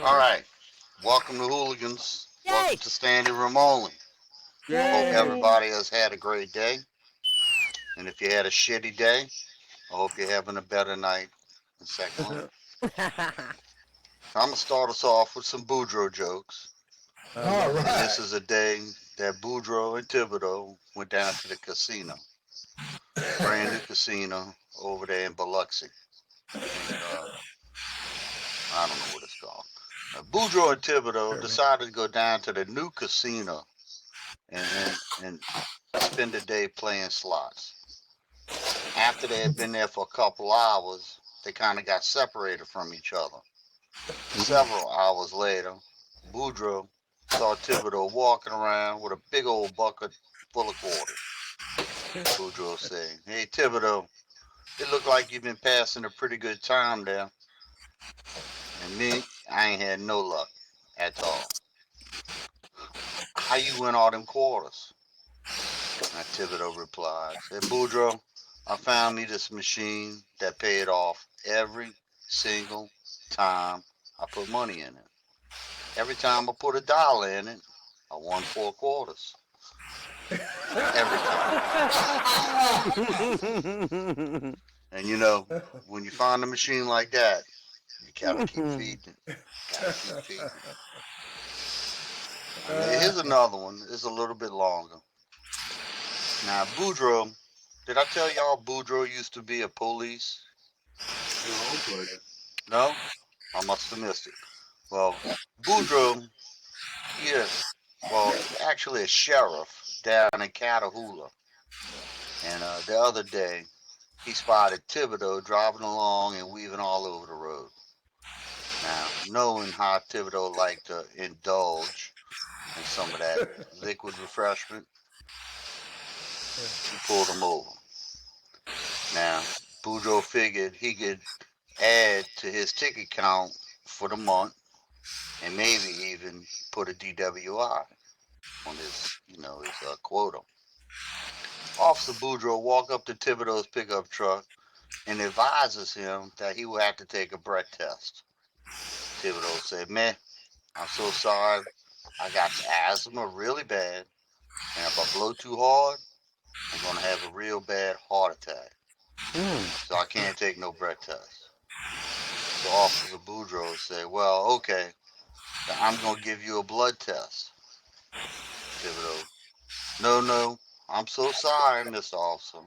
All right. Welcome to Hooligans. Welcome Yay! to Standing Room Only. Hope Yay! everybody has had a great day. And if you had a shitty day, I hope you're having a better night. And secondly, I'm going to start us off with some Boudreaux jokes. All And this right. is a day that Boudreaux and Thibodeau went down to the casino. Brand new casino over there in Biloxi. And I don't know what it's called. Boudreaux and Thibodeau decided to go down to the new casino and spend the day playing slots. After they had been there for a couple hours, they kind of got separated from each other. Several hours later, Boudreaux saw Thibodeau walking around with a big old bucket full of quarters. Boudreaux said, "Hey Thibodeau, it looked like you've been passing a pretty good time there. And me, I ain't had no luck at all. How you win all them quarters?" And Thibodeau replied, said, "Boudreaux, I found me this machine that paid off every single time I put money in it. Every time I put $1 in it, I won 4 quarters. Every time." And when you find a machine like that, you gotta keep feeding it. Gotta keep feeding it. Here's another one. It's a little bit longer. Now, Boudreaux, did I tell y'all Boudreaux used to be a police? No, but No? I must have missed it. Well, Boudreaux, yeah, well, actually a sheriff down in Catahoula. And the other day, he spotted Thibodeau driving along and weaving all over the road. Now, knowing how Thibodeau liked to indulge in some of that liquid refreshment, he pulled him over. Now, Boudreaux figured he could add to his ticket count for the month and maybe even put a DWI on his quota. Officer Boudreaux walked up to Thibodeau's pickup truck and advises him that he will have to take a breath test. Thibodeau said, "Man, I'm so sorry. I got asthma really bad, and if I blow too hard, I'm going to have a real bad heart attack. So I can't take no breath test." So Officer Boudreaux said, "Well, okay, then I'm going to give you a blood test." Thibodeau, "No, no, I'm so sorry, Mr. Officer.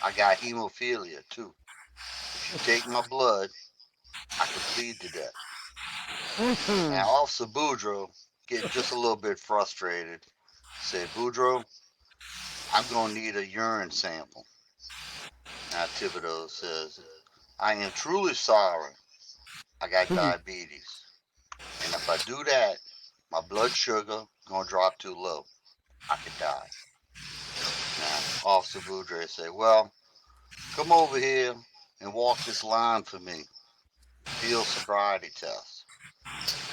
I got hemophilia, too. If you take my blood, I could bleed to death." Now, Officer Boudreaux, getting just a little bit frustrated, said, "Boudreaux, I'm going to need a urine sample." Now, Thibodeau says, "I am truly sorry. I got diabetes. And if I do that, my blood sugar going to drop too low. I could die." Now, Officer Boudreaux said, "Well, come over here and walk this line for me. Field sobriety test."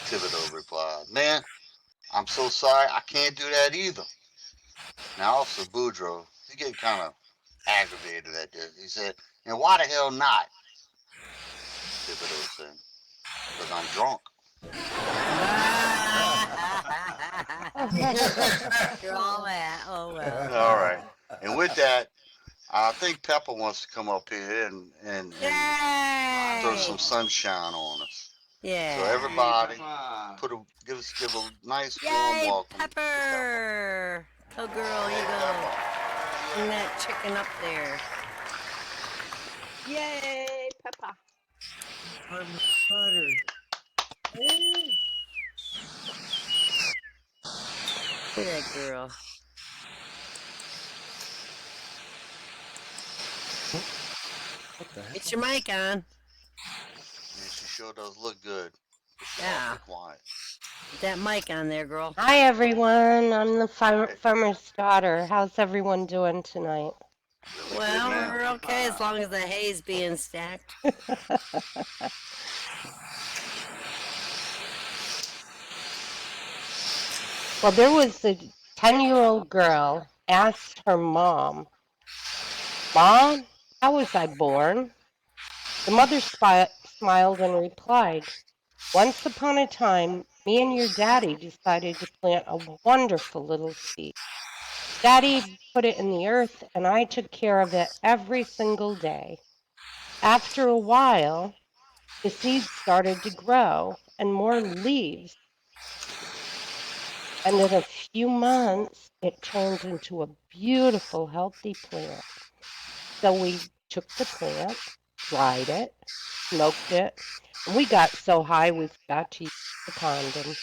Thibodeau replied, "Man, I'm so sorry. I can't do that either." Now, Officer Boudreaux, he getting kind of aggravated at this. He said, "And why the hell not?" Thibodeau said, "Because I'm drunk." You're all that. Oh well. All right. And with that, I think Pepper wants to come up here and throw Yay! some sunshine on us. So Yeah. Hey, everybody, Papa. give a nice warm Yay, welcome to Pepper. Pepper! Go girl, you Hey go. Pepper. Bring that chicken up there. Yay, Peppa. Butter. Hey. Look at that girl. What the Get hell? your mic on. Man, she sure does look good. But she Yeah. awfully quiet. Get that mic on there, girl. Hi everyone, I'm the Hey, farmer's daughter. How's everyone doing tonight? really good Well, now. we're okay as long as the hay's being stacked. Well, there was a 10-year-old girl asked her mom, "Mom, how was I born?" The mother smiled and replied, Once upon a time, me and your daddy decided to plant a wonderful little seed. Daddy put it in the earth, and I took care of it every single day. After a while, the seed started to grow, and more leaves, and in a few months, it turned into a beautiful, healthy plant. So we took the plant, dried it, smoked it, and we got so high we forgot to use the condom.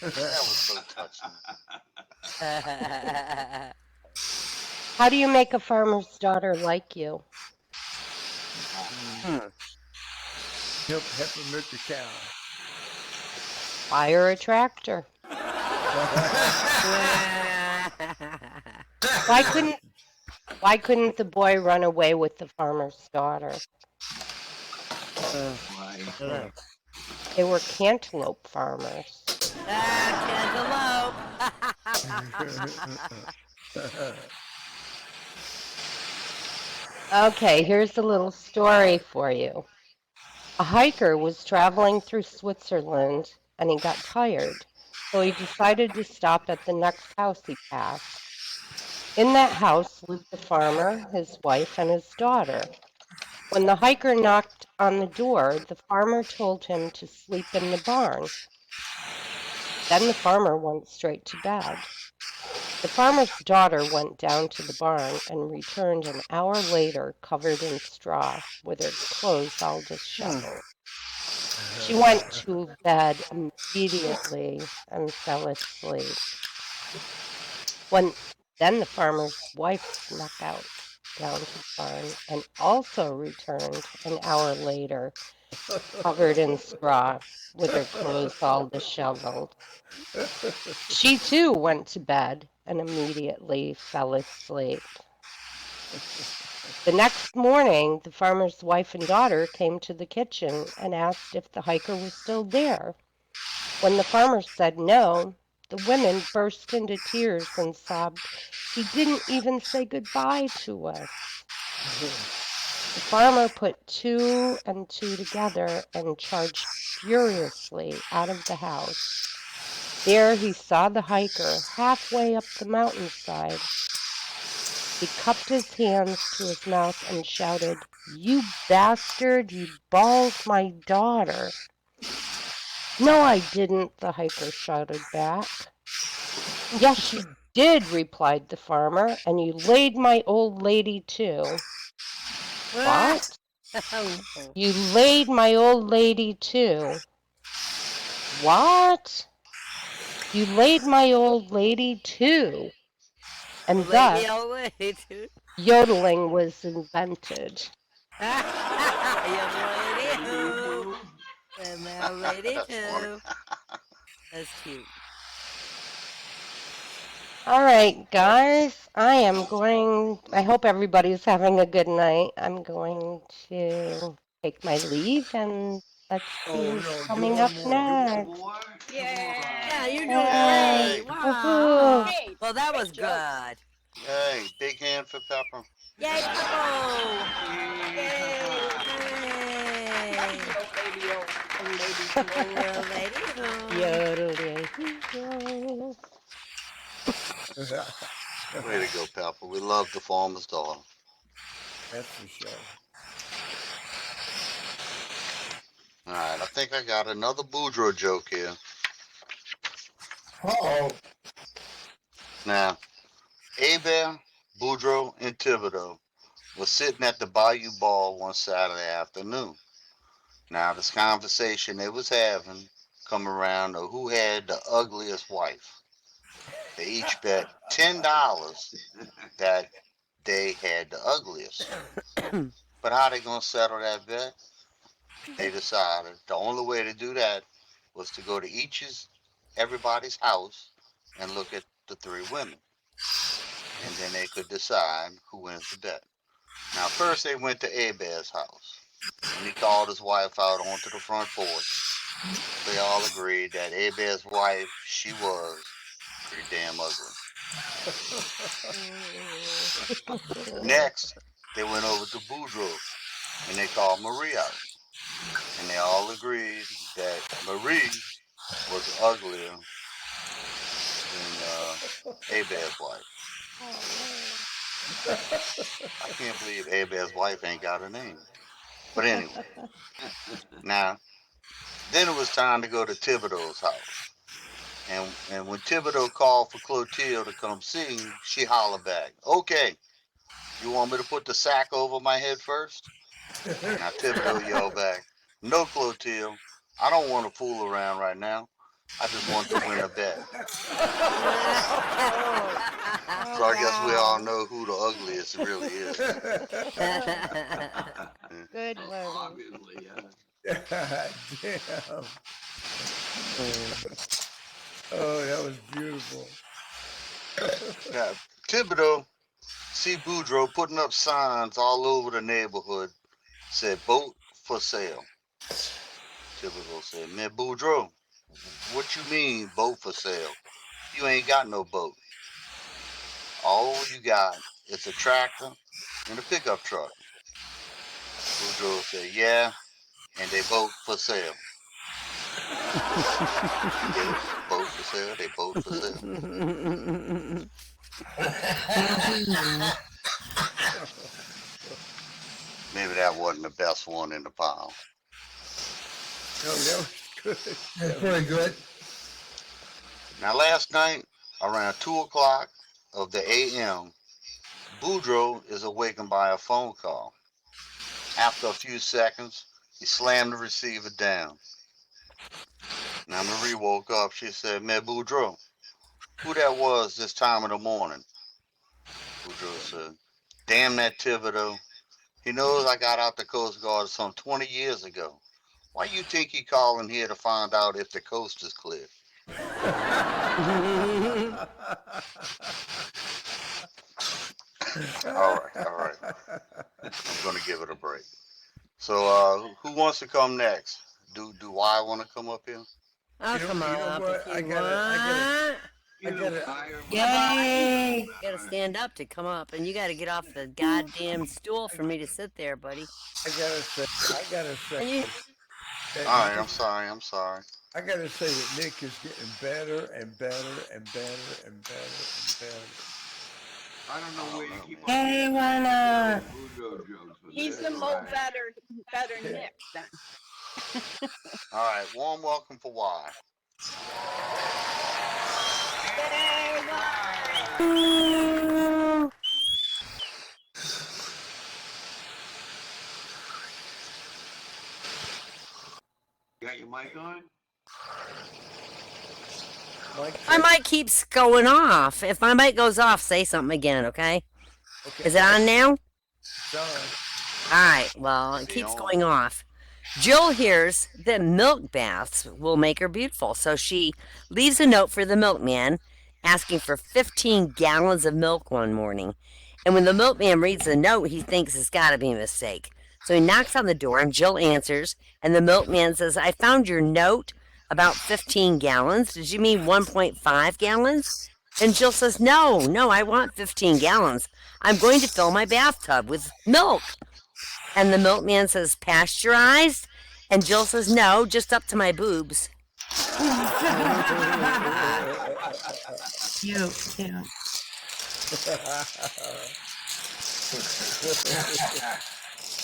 That was so touching. How do you make a farmer's daughter like you? Help her milk the cow. Buy her a tractor. Why couldn't the boy run away with the farmer's daughter? Why? They were cantaloupe farmers. Cantaloupe. Okay, here's a little story for you. A hiker was traveling through Switzerland and he got tired, so he decided to stop at the next house he passed. In that house lived the farmer, his wife, and his daughter. When the hiker knocked on the door, the farmer told him to sleep in the barn. Then the farmer went straight to bed. The farmer's daughter went down to the barn and returned an hour later covered in straw with her clothes all disheveled. She went to bed immediately and fell asleep. Then the farmer's wife snuck out down to the barn and also returned an hour later covered in straw with her clothes all disheveled. She too went to bed and immediately fell asleep. The next morning, the farmer's wife and daughter came to the kitchen and asked if the hiker was still there. When the farmer said no, the women burst into tears and sobbed, "He didn't even say goodbye to us." The farmer put two and two together and charged furiously out of the house. There he saw the hiker halfway up the mountainside. He cupped his hands to his mouth and shouted, "You bastard, you balled my daughter." "No, I didn't," the hiker shouted back. "Yes, you did," replied the farmer, "and you laid my old lady too." "What? You laid my old lady too." "What? You laid my old lady too." And thus, yodeling was invented. That's cute. All right, guys, I hope everybody's having a good night. I'm going to take my leave and let's see who's coming up next. Yeah, you're doing Yay. great. Wow. Woohoo. Well, that was good. Hey, big hand for Pepper. Yay, Peppo! Yodeling. Way to go, Pepper. We love the farmer's daughter. That's for sure. All right, I think I got another Boudreaux joke here. Uh-oh. Now, Hebert, Boudreaux, and Thibodeau was sitting at the Bayou Ball one Saturday afternoon. Now, this conversation they was having come around to who had the ugliest wife. They each bet $10 that they had the ugliest. But how they gonna settle that bet? They decided the only way to do that was to go to everybody's house and look at the three women. And then they could decide who wins the bet. Now, first they went to Hebert's house. And he called his wife out onto the front porch. They all agreed that Hebert's wife, she was pretty damn ugly. Next, they went over to Boudreaux. and they called Marie out. And they all agreed that Marie was uglier than Abed's wife. I can't believe Abed's wife ain't got a name. But anyway, now, then it was time to go to Thibodeau's house. And when Thibodeau called for Clotilde to come sing, she hollered back, "Okay, you want me to put the sack over my head first?" Now Thibodeau yelled back, "No, Clotilde, I don't want to fool around right now. I just want to win a bet." So I guess we all know who the ugliest really is. Good one. Obviously, yeah. Damn. Oh, that was beautiful. Now, Thibodeau see Boudreaux putting up signs all over the neighborhood, said boat for sale. Thibodeau said, "Man, Boudreaux, what you mean boat for sale? You ain't got no boat. All you got is a tractor and a pickup truck." Boudreaux said, "Yeah, and they both for sale." They both for sale, they both for sale. Maybe that wasn't the best one in the pile. No, that was good. That's pretty good. Now, last night, around 2 o'clock of the a.m., Boudreaux is awakened by a phone call. After a few seconds, he slammed the receiver down. Now, Marie woke up. She said, "Man, Boudreaux, who that was this time of the morning?" Boudreaux said, "Damn that Thibodeau. He knows I got out the Coast Guard some 20 years ago. Why you think he calling here to find out if the coast is clear?" All right. I'm gonna give it a break. So, who wants to come next? Do I want to come up here? Oh, come You know up what? if you I want. gotta- Yay! You gotta stand up to come up, and you gotta get off the goddamn stool for me to sit there, buddy. I gotta say And you, that All right, Nick- I'm sorry. I gotta say that Nick is getting better and better and better and better and better. I don't know where you keep on Yay, getting Lana! Boudreaux jokes, but He's the they're more right. better Nick then. All right, warm welcome for Y. You got your mic on? Mike, my mic keeps going off. If my mic goes off, say something again, okay? okay, Is it on now? John. Alright, well, it keeps going off. Jill hears that milk baths will make her beautiful, so she leaves a note for the milkman asking for 15 gallons of milk one morning. And when the milkman reads the note, he thinks it's got to be a mistake. So he knocks on the door, and Jill answers, and the milkman says, "I found your note about 15 gallons. Did you mean 1.5 gallons? And Jill says, No, I want 15 gallons. I'm going to fill my bathtub with milk." And the milkman says, "Pasteurized?" And Jill says, "No, just up to my boobs." Cute.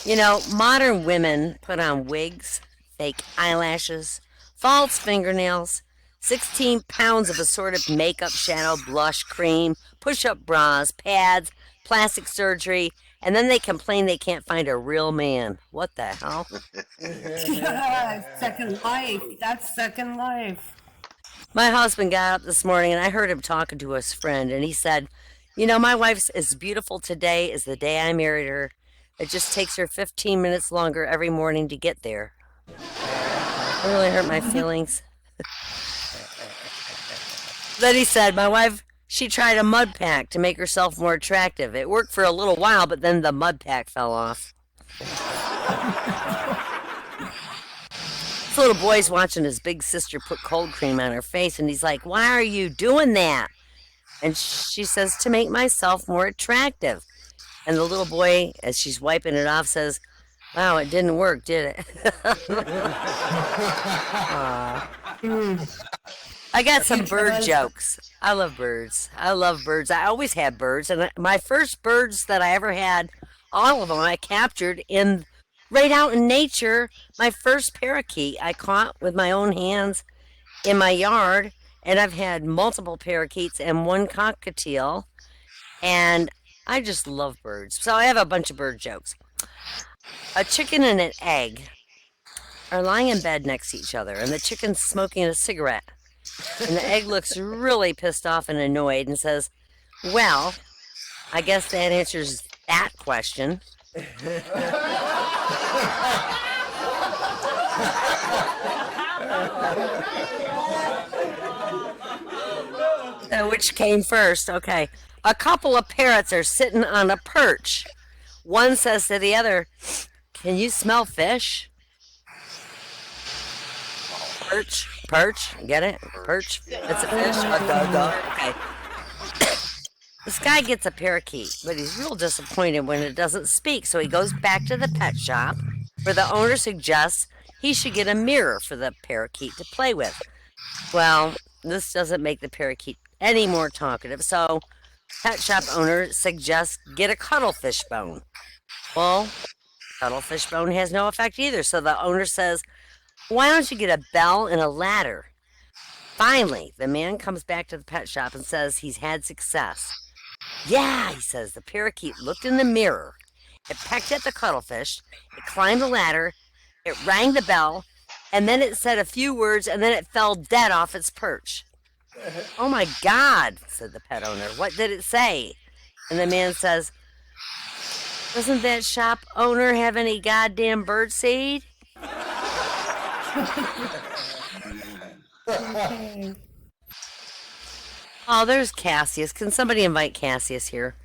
You know, modern women put on wigs, fake eyelashes, false fingernails, 16 pounds of assorted makeup, shadow, blush, cream, push-up bras, pads, plastic surgery, and then they complain they can't find a real man. What the hell? Second life. That's second life. My husband got up this morning and I heard him talking to his friend, and he said, "You know, my wife's as beautiful today as the day I married her. It just takes her 15 minutes longer every morning to get there." It really hurt my feelings. Then he said, "My wife, she tried a mud pack to make herself more attractive. It worked for a little while, but then the mud pack fell off." This little boy's watching his big sister put cold cream on her face, and he's like, "Why are you doing that?" And she says, "To make myself more attractive." And the little boy, as she's wiping it off, says, Wow, it didn't work, did it? I got some bird jokes. I love birds. I love birds. I always had birds, and my first birds that I ever had, all of them I captured in right out in nature. My first parakeet I caught with my own hands in my yard, and I've had multiple parakeets and one cockatiel, and I just love birds. So I have a bunch of bird jokes. A chicken and an egg are lying in bed next to each other, and the chicken's smoking a cigarette. And the egg looks really pissed off and annoyed and says, well, I guess that answers that question. Which came first? Okay. A couple of parrots are sitting on a perch. One says to the other, can you smell fish? Perch, get it? Perch, it's a fish? Okay. This guy gets a parakeet, but he's real disappointed when it doesn't speak, so he goes back to the pet shop, where the owner suggests he should get a mirror for the parakeet to play with. Well, this doesn't make the parakeet any more talkative, so pet shop owner suggests get a cuttlefish bone. Well, cuttlefish bone has no effect either, so the owner says, why don't you get a bell and a ladder? Finally, the man comes back to the pet shop and says he's had success. Yeah, he says, the parakeet looked in the mirror. It pecked at the cuttlefish. It climbed the ladder. It rang the bell. And then it said a few words, and then it fell dead off its perch. Oh, my God, said the pet owner. What did it say? And the man says, doesn't that shop owner have any goddamn bird seed? Oh, there's Cassius. Can somebody invite Cassius here?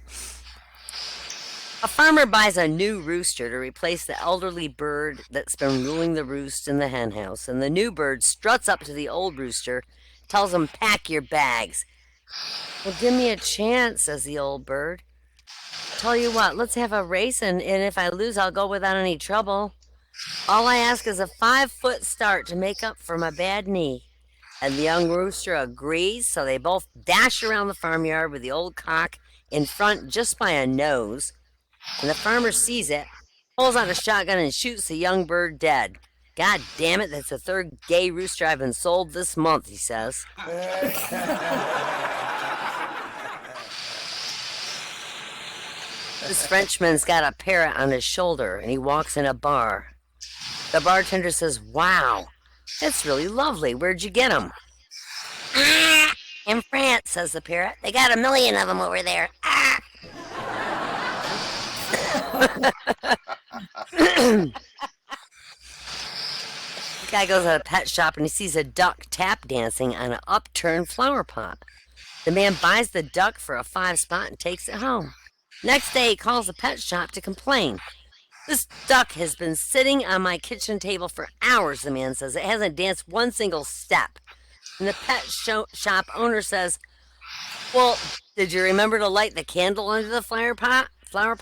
A farmer buys a new rooster to replace the elderly bird that's been ruling the roost in the hen house, and the new bird struts up to the old rooster, tells him, pack your bags. Well, give me a chance, says the old bird. Tell you what, let's have a race, and if I lose, I'll go without any trouble. All I ask is a 5-foot start to make up for my bad knee. And the young rooster agrees, so they both dash around the farmyard with the old cock in front just by a nose. And the farmer sees it, pulls out a shotgun and shoots the young bird dead. God damn it, that's the third gay rooster I've been sold this month, he says. This Frenchman's got a parrot on his shoulder, and he walks in a bar. The bartender says, wow, that's really lovely. Where'd you get him? Ah, in France, says the parrot. They got 1 million of them over there. Ah. The guy goes to a pet shop and he sees a duck tap dancing on an upturned flower pot. The man buys the duck for a 5 spot and takes it home. Next day, he calls the pet shop to complain. This duck has been sitting on my kitchen table for hours, the man says. It hasn't danced one single step. And the pet shop owner says, well, did you remember to light the candle under the flower pot? Oh,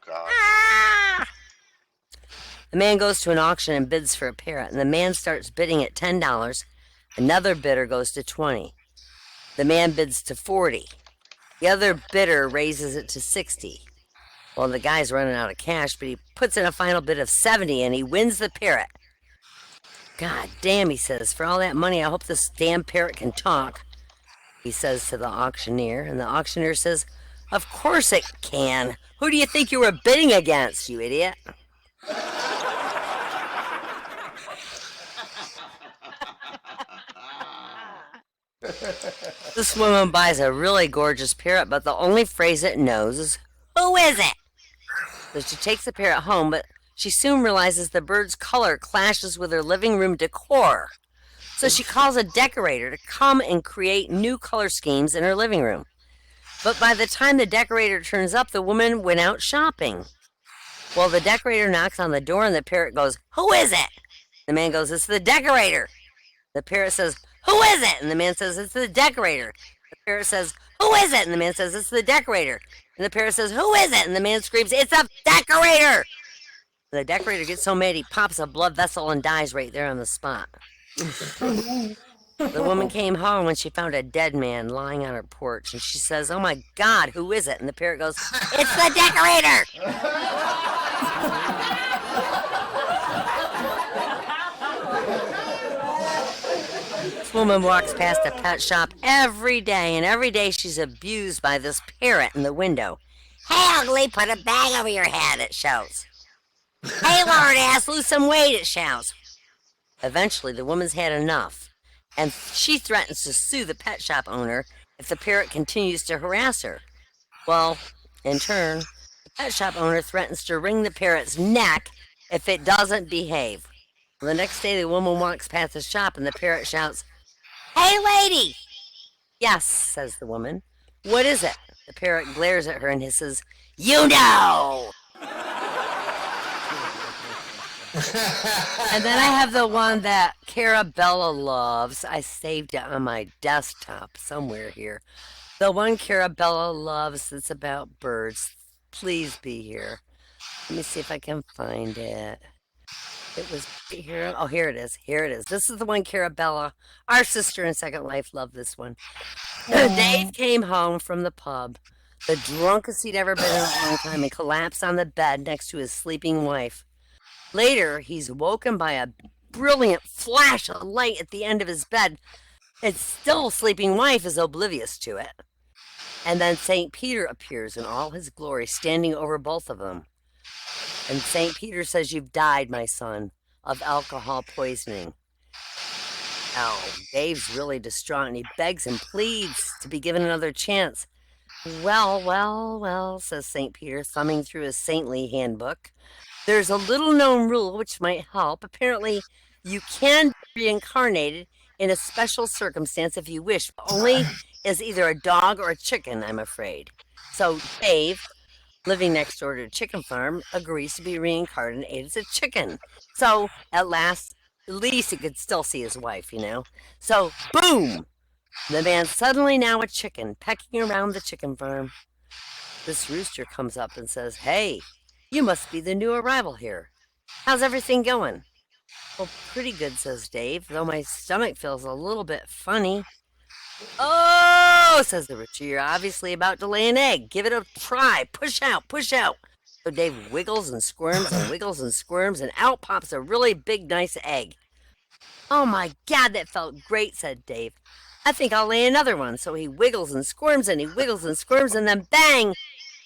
God. Ah! The man goes to an auction and bids for a parrot, and the man starts bidding at $10. Another bidder goes to $20. The man bids to $40. The other bidder raises it to $60. Well, the guy's running out of cash, but he puts in a final bid of $70, and he wins the parrot. God damn, he says, for all that money, I hope this damn parrot can talk, he says to the auctioneer. And the auctioneer says, of course it can. Who do you think you were bidding against, you idiot? This woman buys a really gorgeous parrot, but the only phrase it knows is, who is it? So she takes the parrot home, but she soon realizes the bird's color clashes with her living room decor. So she calls a decorator to come and create new color schemes in her living room. But by the time the decorator turns up, the woman went out shopping. Well, the decorator knocks on the door and the parrot goes, who is it? The man goes, it's the decorator. The parrot says, who is it? And the man says, it's the decorator. The parrot says, "Who is it?" And the man says, "It's the decorator." And the parrot says, "Who is it?" And the man screams, "It's the decorator!" And the decorator gets so mad he pops a blood vessel and dies right there on the spot. The woman came home when she found a dead man lying on her porch, and she says, "Oh my God, who is it?" And the parrot goes, "It's the decorator!" This woman walks past a pet shop every day, and every day she's abused by this parrot in the window. "Hey, ugly, put a bag over your head," it shouts. "Hey, lard ass, lose some weight," it shouts. Eventually, the woman's had enough, and she threatens to sue the pet shop owner if the parrot continues to harass her. Well, in turn, the pet shop owner threatens to wring the parrot's neck if it doesn't behave. Well, the next day, the woman walks past the shop, and the parrot shouts, "Hey, lady!" "Yes," says the woman. "What is it?" The parrot glares at her and hisses, "You know!" And then I have the one that Carabella loves. I saved it on my desktop somewhere here. The one Carabella loves that's about birds. Please be here. Let me see if I can find it. It was here. Oh, here it is. Here it is. This is the one Carabella, our sister in Second Life, loved this one. Dave came home from the pub, the drunkest he'd ever been in a long time, and collapsed on the bed next to his sleeping wife. Later, he's woken by a brilliant flash of light at the end of his bed. His still sleeping wife is oblivious to it. And then St. Peter appears in all his glory, standing over both of them. And St. Peter says, "You've died, my son, of alcohol poisoning." Oh, Dave's really distraught, and he begs and pleads to be given another chance. "Well, well, well," says St. Peter, thumbing through his saintly handbook. "There's a little-known rule which might help. Apparently, you can be reincarnated in a special circumstance if you wish, but only as either a dog or a chicken, I'm afraid." So Dave, living next door to a chicken farm, agrees to be reincarnated as a chicken. So at least he could still see his wife, you know. So boom! The man's suddenly now a chicken, pecking around the chicken farm. This rooster comes up and says, "Hey, you must be the new arrival here. How's everything going?" "Well, pretty good," says Dave, "though my stomach feels a little bit funny." "Oh," says the rooster, "you're obviously about to lay an egg. Give it a try. Push out, push out." So Dave wiggles and squirms and wiggles and squirms, and out pops a really big, nice egg. "Oh my God, that felt great," said Dave. "I think I'll lay another one." So he wiggles and squirms and he wiggles and squirms, and then bang!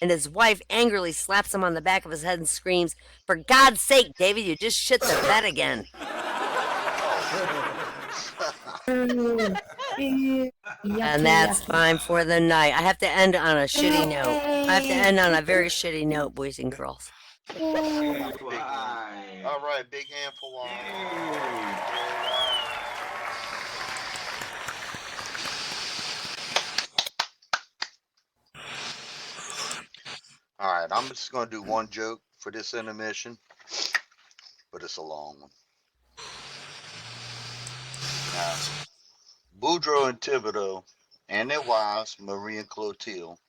And his wife angrily slaps him on the back of his head and screams, "For God's sake, David, you just shit the bed again." And that's time for the night. I have to end on a shitty note. I have to end on a very shitty note, boys and girls. Why? All right, big hand for one. All right, I'm just gonna do one joke for this intermission, but it's a long one. Now, Boudreaux and Thibodeau and their wives, Marie and Clotilde,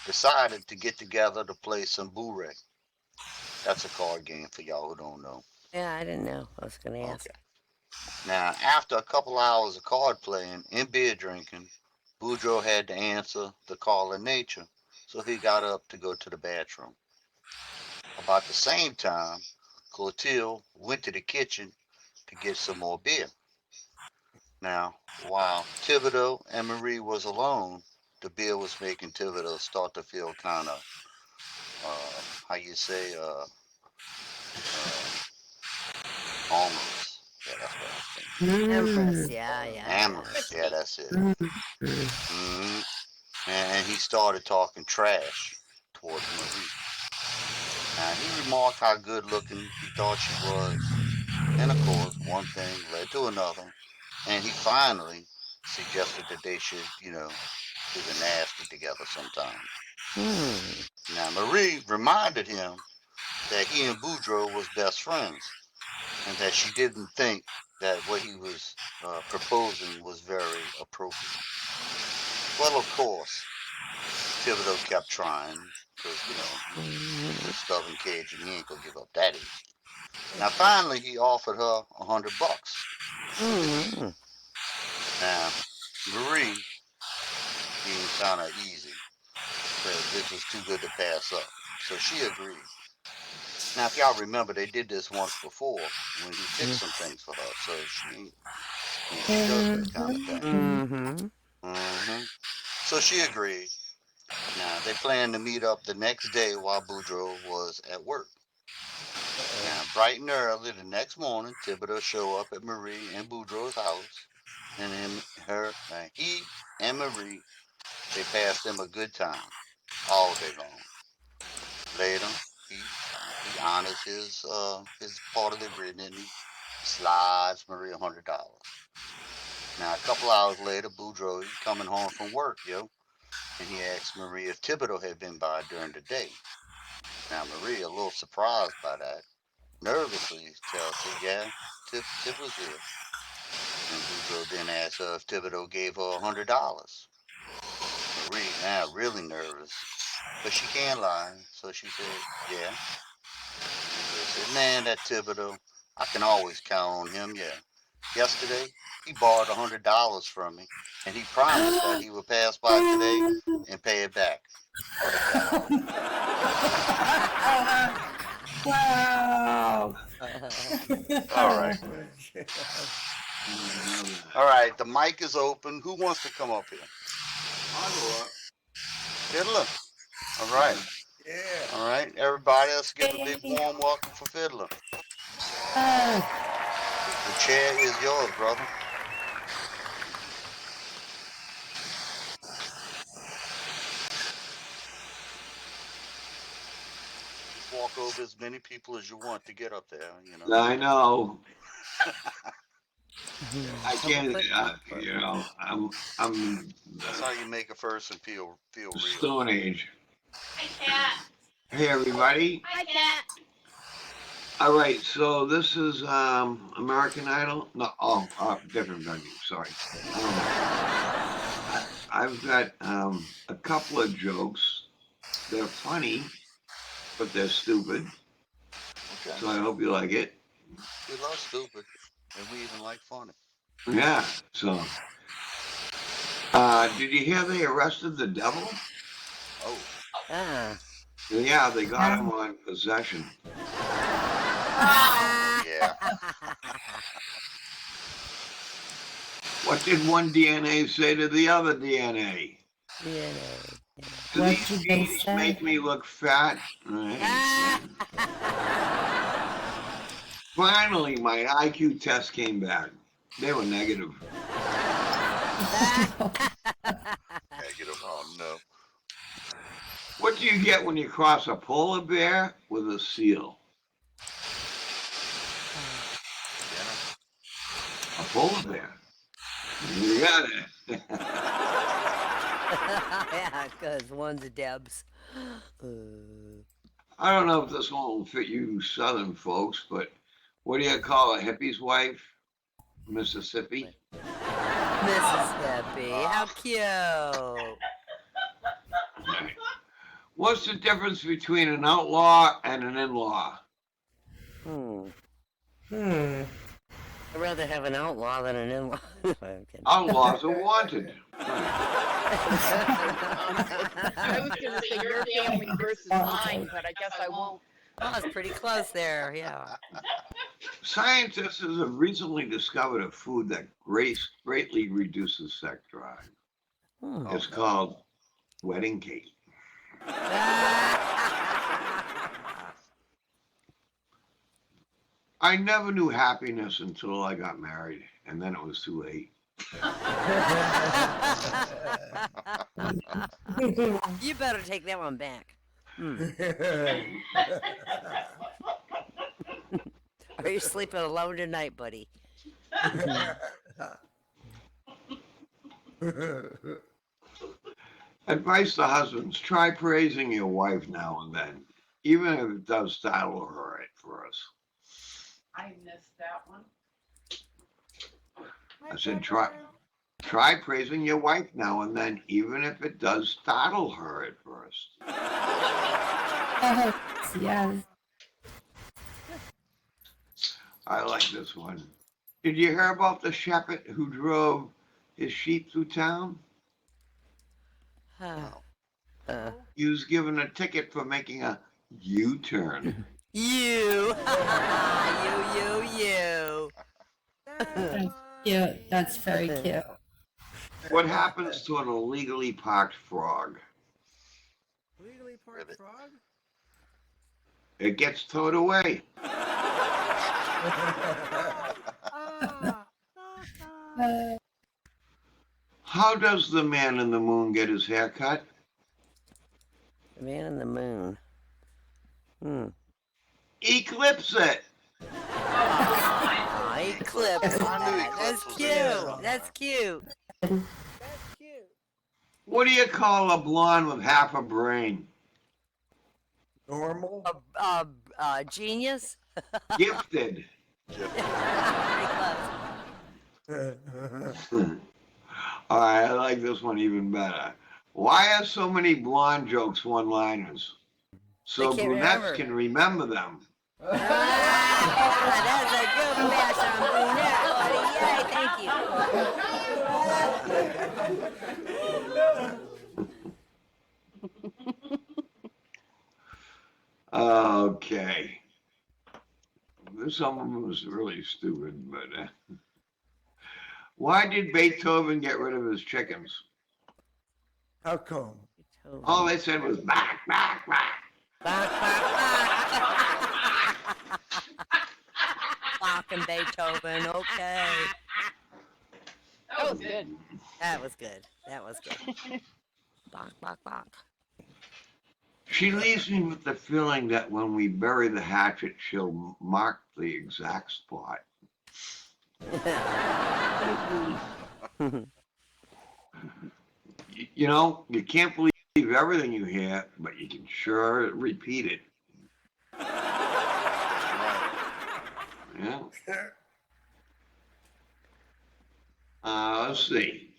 decided to get together to play some bourrée. That's a card game for y'all who don't know. Yeah, I didn't know. I was going to ask. Okay. Now, after a couple hours of card playing and beer drinking, Boudreaux had to answer the call of nature, so he got up to go to the bathroom. About the same time, Clotilde went to the kitchen to get some more beer. Now, while Thibodeau and Marie was alone, the beer was making Thibodeau start to feel kind of, how you say, homeless. Yeah, that's what I'm thinking. Empress, yeah. Amorous, yeah, that's it. Mm-hmm. And he started talking trash towards Marie. Now, he remarked how good looking he thought she was. And of course, one thing led to another. And he finally suggested that they should, do the nasty together sometime. Now, Marie reminded him that he and Boudreaux was best friends, and that she didn't think that what he was proposing was very appropriate. Well, of course, Thibodeau kept trying because, you know, he's a stubborn Cajun. He ain't gonna give up that easy. Now, finally, he offered her $100 for the deed. Now, Marie being kind of easy, said this was too good to pass up. So she agreed. Now, if y'all remember, they did this once before when he fixed some things for her. So she, you know, she does that kind of thing. So she agreed. Now, they planned to meet up the next day while Boudreaux was at work. Now, bright and early the next morning, Thibodeau showed up at Marie and Boudreaux's house, and he and Marie, they passed them a good time all day long. Later, he honors his part of the agreement, and he slides Marie $100. Now, a couple hours later, Boudreaux, he coming home from work, yo, and he asked Marie if Thibodeau had been by during the day. Now, Marie, a little surprised by that, nervously tells her, yeah, Tip was here. And Boudreaux then asks her if Thibodeau gave her $100. Marie, now really nervous, but she can't lie, so she said, yeah. Boudreaux said, man, that Thibodeau, I can always count on him, yeah. Yesterday, he borrowed $100 from me, and he promised that he would pass by today and pay it back. What a guy. Wow. All right. All right, the mic is open. Who wants to come up here? I'll go up. Fiddlah. All right. Yeah. All right, everybody, let's give a big warm welcome for Fiddlah. The chair is yours, brother. Just walk over as many people as you want to get up there, you know. I know. I can't, you know, I'm That's how you make a person feel real. Stone Age. Hi, Cat. Hey, everybody. Hi, Cat. All right, so this is American Idol. No, different venue. Sorry. I've got a couple of jokes. They're funny, but they're stupid. Okay. So I hope you like it. We love stupid, and we even like funny. Yeah. So, did you hear they arrested the devil? Oh. Yeah, they got him on possession. Yeah. What did one DNA say to the other DNA? Do What these did they bees say? make me look fat? Right. Finally, my IQ test came back. They were negative. Negative. Oh no. What do you get when you cross a polar bear with a seal? A polar bear. You got it. Yeah, because one's a Debs. I don't know if this one will fit you Southern folks, but what do you call a hippie's wife? Mississippi. Mississippi. How cute. What's the difference between an outlaw and an in-law? I'd rather have an outlaw than an in-law. I'm kidding. Outlaws are wanted. I was going to say your family versus mine, but I guess I won't. Oh, it's pretty close there, yeah. Scientists have recently discovered a food that greatly reduces sex drive. It's called wedding cake. I never knew happiness until I got married, and then it was too late. You better take that one back. Are you sleeping alone tonight, buddy? Advice to husbands: try praising your wife now and then, even if it does startle her at first. I missed that one. I said try Try praising your wife now and then, even if it does startle her at first. Yes. I like this one. Did you hear about the shepherd who drove his sheep through town? He was given a ticket for making a U-turn. You. Cute. That's very cute. What happens to an illegally parked frog? Legally parked frog? It gets towed away. How does the man in the moon get his hair cut? The man in the moon. Eclipse it. Oh, eclipse. That's cute. That's cute. What do you call a blonde with half a brain? Normal? Genius. Gifted. All right, I like this one even better. Why are so many blonde jokes one-liners? So brunettes can remember them. That's a good bash on brunette, buddy. Yay, thank you. Okay. Some of them was really stupid, but why did Beethoven get rid of his chickens? How come? All they said was back, back, back. Bach and Beethoven, okay. That was good. That was good. That was good. Bach, Bach, Bach. She leaves me with the feeling that when we bury the hatchet, she'll mark the exact spot. You know, you can't believe everything you hear, but you can sure repeat it. Yeah. Let's see.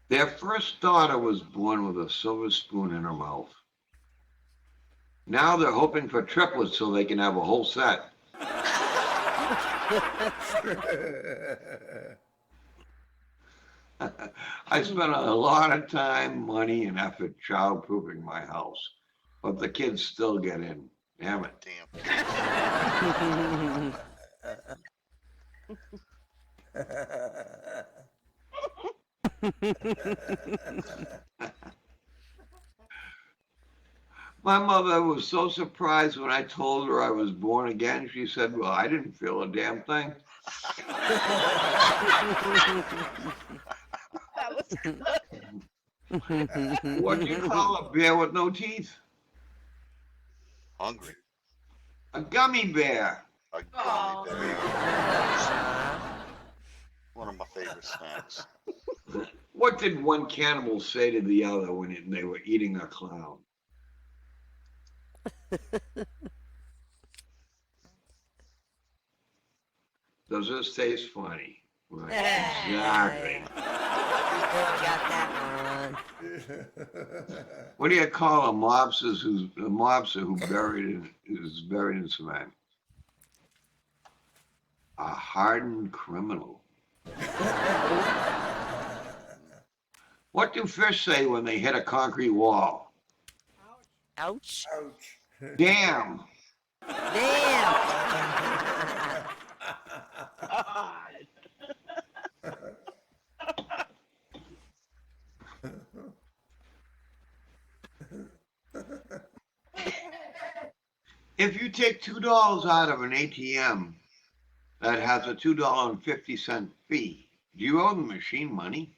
Their first daughter was born with a silver spoon in her mouth. Now they're hoping for triplets so they can have a whole set. I spent a lot of time, money, and effort child-proofing my house, but the kids still get in. Damn it. My mother was so surprised when I told her I was born again. She said, well, I didn't feel a damn thing. That was good. What do you call a bear with no teeth? Hungry. A gummy bear. A gummy bear. One of my favorite snacks. What did one cannibal say to the other when they were eating a clown? Does this taste funny? Right. Exactly. Got that one. What do you call a mobster who is buried in cement? A hardened criminal. What do fish say when they hit a concrete wall? Ouch. Ouch. Damn. Damn. If you take $2 out of an ATM that has a $2.50 fee, do you owe the machine money?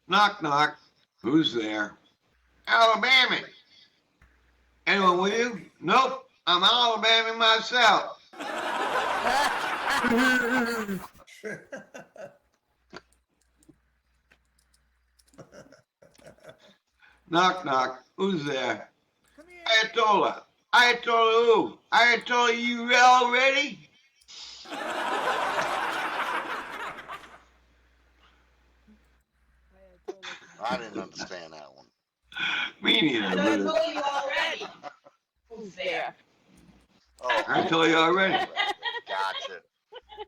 Knock, knock. Who's there? Alabama. Anyone with you? Nope. I'm Alabama myself. Knock, knock. Who's there? Ayatollah. Ayatollah who? Ayatollah, you all ready? I didn't understand that one. Me neither. But you already. Who's there? Oh, I told you already. Gotcha.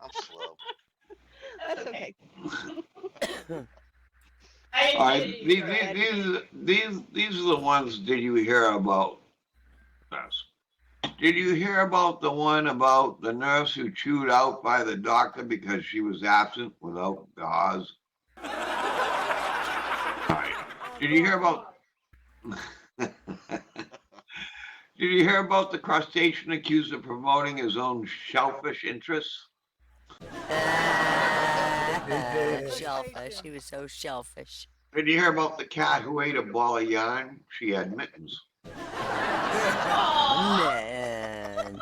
I'm slow. That's okay. All right, these are the ones. Did you hear about this? Did you hear about the one about the nurse who chewed out by the doctor because she was absent without gauze? All right. Did you hear about? Did you hear about the crustacean accused of promoting his own shellfish interests? Shellfish. He was so shellfish. Did you hear about the cat who ate a ball of yarn? She had mittens. Man.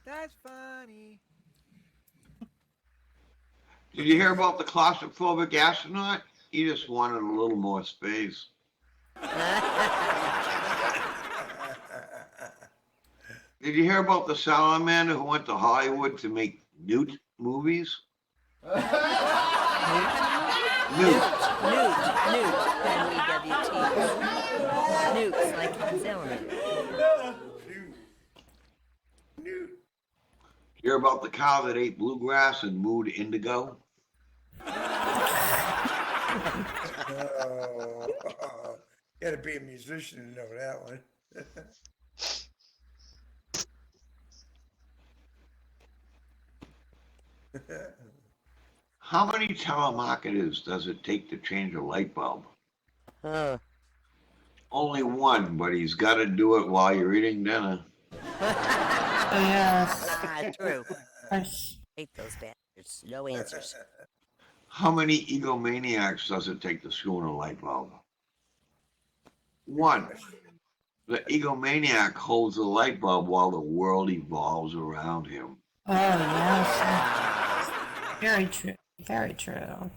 That's funny. Did you hear about the claustrophobic astronaut? He just wanted a little more space. Did you hear about the salamander who went to Hollywood to make newt movies? Newt. N-E-W-T. Newts, like salamander. Hear about the cow that ate bluegrass and mooed indigo? You gotta be a musician to know that one. How many telemarketers does it take to change a light bulb? Only one, but he's got to do it while you're eating dinner. Yes. True. Gosh. Hate those bastards. No answers. How many egomaniacs does it take to screw in a light bulb? One. The egomaniac holds the light bulb while the world evolves around him. Oh, yes. Very true. Very true.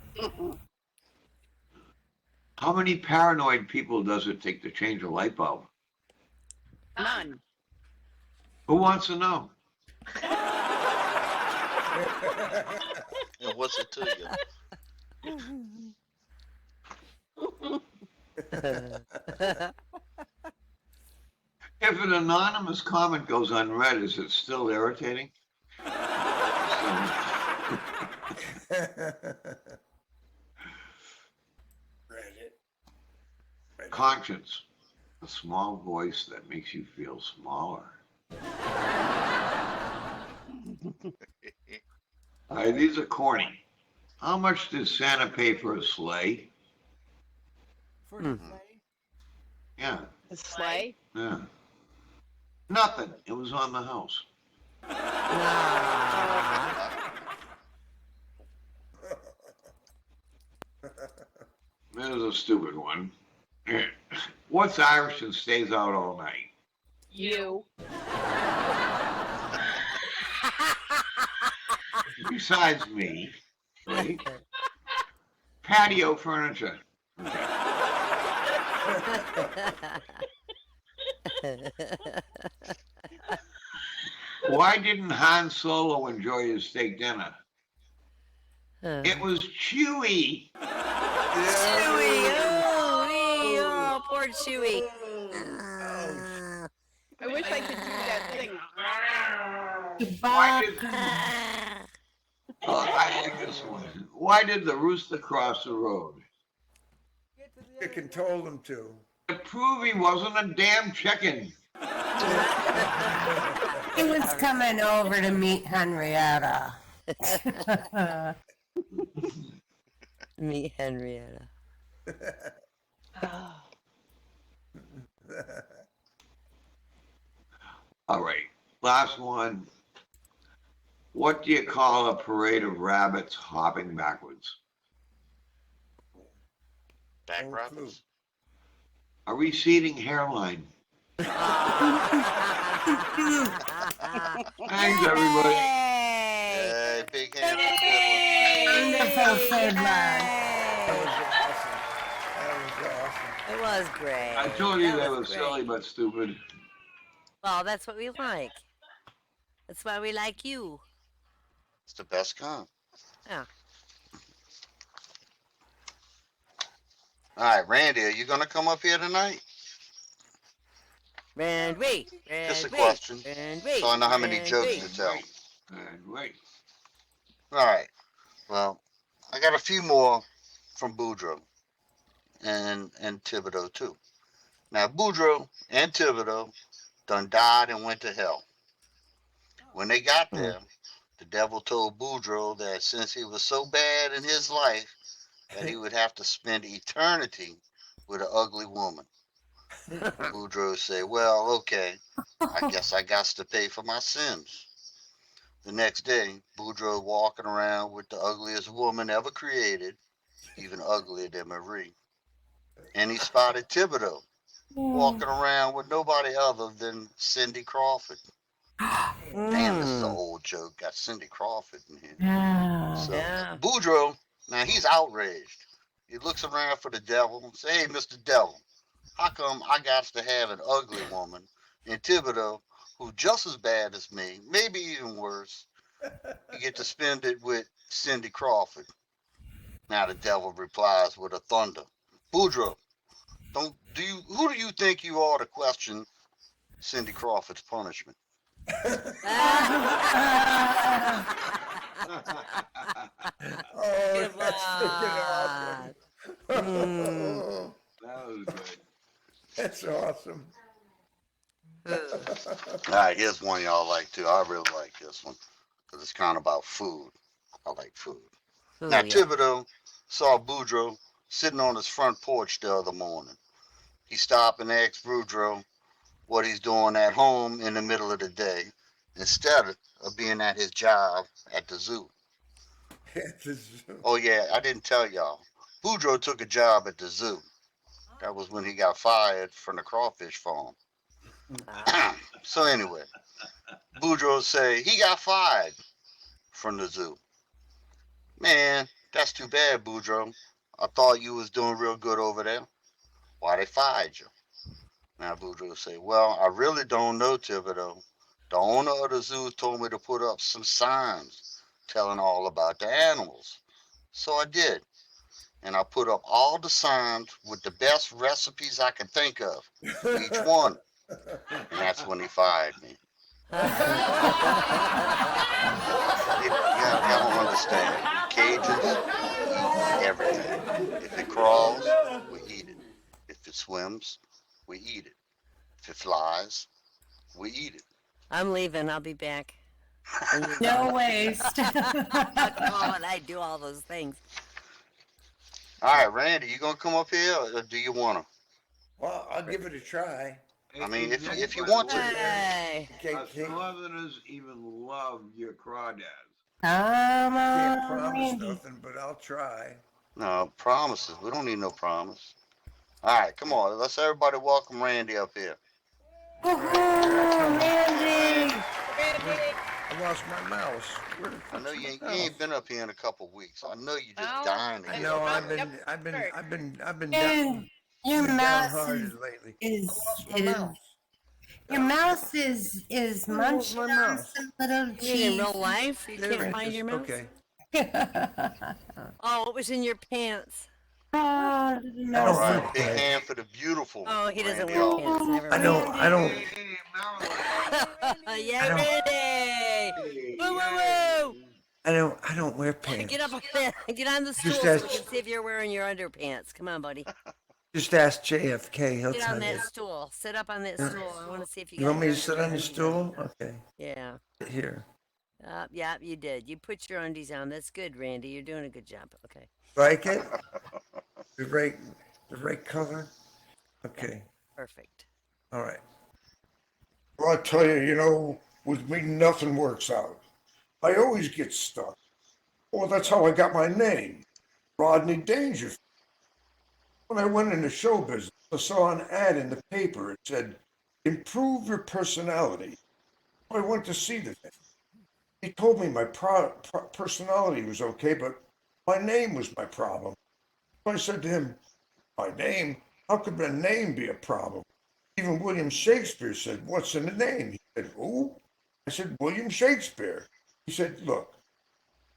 How many paranoid people does it take to change a light bulb? None. Who wants to know? And what's it to you? If an anonymous comment goes unread, is it still irritating? Conscience, a small voice that makes you feel smaller. All right, these are corny. How much did Santa pay for a sleigh? For the sleigh? Yeah, The sleigh? yeah. Nothing. It was on the house. There's a stupid one. What's Irish and stays out all night? You. Besides me, right? Patio furniture. Why didn't Han Solo enjoy his steak dinner? It was chewy. Chewy. Oh, poor Chewy. I wish I could do that thing. Why did, I like this one. Why did the rooster cross the road? Chicken told him to. To prove he wasn't a damn chicken. He was coming over to meet Henrietta. Meet Henrietta. All right, last one. What do you call a parade of rabbits hopping backwards? Back No rabbits. A receding hairline. Thanks, everybody. Yay, big hand. Wonderful, Fiddlah. That was awesome. That was awesome. It was great. I told you that they was were silly great. but stupid. Well, that's what we like. That's why we like you. It's the best kind. Yeah. All right, Randy, are you gonna come up here tonight? Randy, Just a Randy, question, Randy, so I know how many jokes Randy. to tell. Wait. And wait. All right. Well, I got a few more from Boudreaux and Thibodeau too. Now, Boudreaux and Thibodeau done died and went to hell. When they got there, the devil told Boudreaux that since he was so bad in his life, that he would have to spend eternity with an ugly woman. Boudreaux said, "Well, okay, I guess I got to pay for my sins." The next day, Boudreaux walking around with the ugliest woman ever created, even uglier than Marie. And he spotted Thibodeau walking around with nobody other than Cindy Crawford. Damn, this is an old joke. Got Cindy Crawford in here. So Yeah. Boudreaux, now he's outraged. He looks around for the devil and says, "Hey, Mr. Devil, how come I got to have an ugly woman and Thibodeau, who's just as bad as me, maybe even worse, you get to spend it with Cindy Crawford?" Now the devil replies with a thunder, "Boudreaux, who do you think you are to question Cindy Crawford's punishment?" Oh, Good that's freaking one. awesome. That was good. That's awesome. All right, here's one y'all like too. I really like this one because it's kind of about food. I like food. Oh, Now, yeah. Thibodeau saw Boudreaux sitting on his front porch the other morning. He stopped and asked Boudreaux what he's doing at home in the middle of the day instead of being at his job at the zoo. Oh, yeah, I didn't tell y'all. Boudreaux took a job at the zoo. That was when he got fired from the crawfish farm. So anyway, Boudreaux say he got fired from the zoo. "Man, that's too bad, Boudreaux. I thought you was doing real good over there. Why they fired you?" Now Boudreaux say, "Well, I really don't know, Thibodeau. The owner of the zoo told me to put up some signs telling all about the animals. So I did. And I put up all the signs with the best recipes I could think of for each one. And that's when he fired me." Y'all don't understand. We Cajuns, we eat everything. If it crawls, we eat it. If it swims, we eat it. If it flies, we eat it. I'm leaving. I'll be back. No waste. Come on, I do all those things. All right, Randy, you gonna come up here, or do you wanna? Well, I'll give it a try. I mean, if you By the want to. way, Hey. us Northerners even love your crawdads. Come Can't on, promise Randy. nothing, but I'll try. No promises. We don't need no promise. All right, come on. Let's everybody welcome Randy up here. Randy. I lost my mouse. Where the I fuck's know my you mouse? ain't been up here in a couple weeks. I know you just Oh, dying to I get know. up I've here. been And down, your been mouse downhearted lately. is I lost my is mouse. your mouse is Where's munching my on mouse? some little You mean in cheese. real life? You There can't it find is. your mouse? Okay. Oh, it was in your pants. Oh, I no. don't All right, wear big pants. hand for the beautiful Oh, he doesn't Randy wear Always. pants. Never I mind. don't. Hey, Marilyn. Yeah, I don't- Randy! Hey, Woo, woo, yay. woo! I don't wear pants. Get up on that. Get on the stool Just so we ask- can see if you're wearing your underpants. Come on, buddy. Just ask JFK. He'll Get tell on you. that stool. Sit up on that stool. I want to see if you You got want me your to sit on the undies stool? Okay. Yeah. Here. Yeah, you did. You put your undies on. That's good, Randy. You're doing a good job. Okay. Like it? The right color? Okay. Perfect. All right. Well, I tell you, with me, nothing works out. I always get stuck. Well, that's how I got my name, Rodney Dangerfield. When I went into show business, I saw an ad in the paper. It said, "Improve your personality." I went to see the thing. He told me my personality was okay, but my name was my problem. I said to him, "My name? How could a name be a problem? Even William Shakespeare said, what's in the name? He said, who? I said, William Shakespeare. He said, look,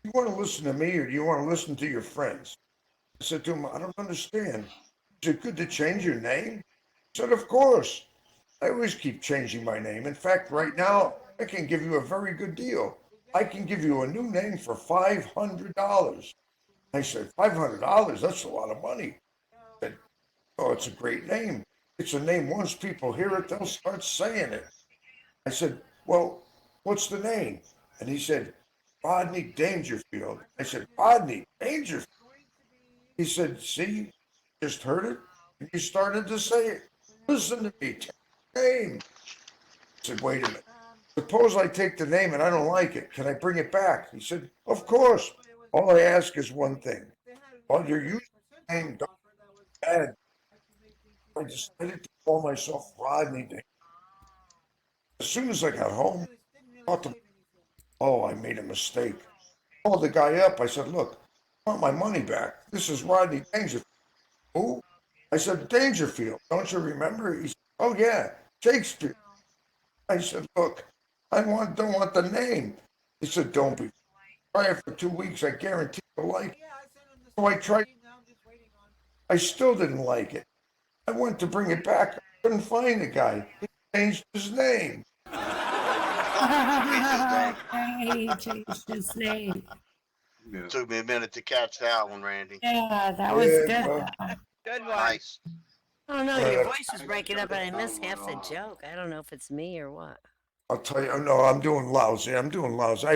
you want to listen to me or do you want to listen to your friends? I said to him, I don't understand. Is it good to change your name? He said, of course. I always keep changing my name. In fact, right now, I can give you a very good deal. I can give you a new name for $500. I said, $500? That's a lot of money. I said, oh, it's a great name. It's a name, once people hear it, they'll start saying it. I said, well, what's the name? And he said, Rodney Dangerfield. I said, Rodney Dangerfield? He said, see, just heard it, and you started to say it. Listen to me, take the name. I said, wait a minute. Suppose I take the name and I don't like it. Can I bring it back? He said, of course. All I ask is one thing. While you're using the name, don't bad. I decided to call myself Rodney Dangerfield. As soon as I got home, I thought to myself, oh, I made a mistake. I called the guy up. I said, look, I want my money back. This is Rodney Dangerfield. Who? I said, Dangerfield. Don't you remember? He said, oh, yeah, Shakespeare. I said, look, I don't want the name. He said, don't be. Try it for 2 weeks. I guarantee you'll like it. So I tried. I still didn't like it. I went to bring it back. I couldn't find the guy. He changed his name. He changed his name. Yeah. Took me a minute to catch that one, Randy. Yeah, that was Yeah, good. Good one. Nice. I don't know. Your voice is breaking up, and I missed half the joke. I don't know if it's me or what. I'll tell you, no, I'm doing lousy. I've been doing lousy.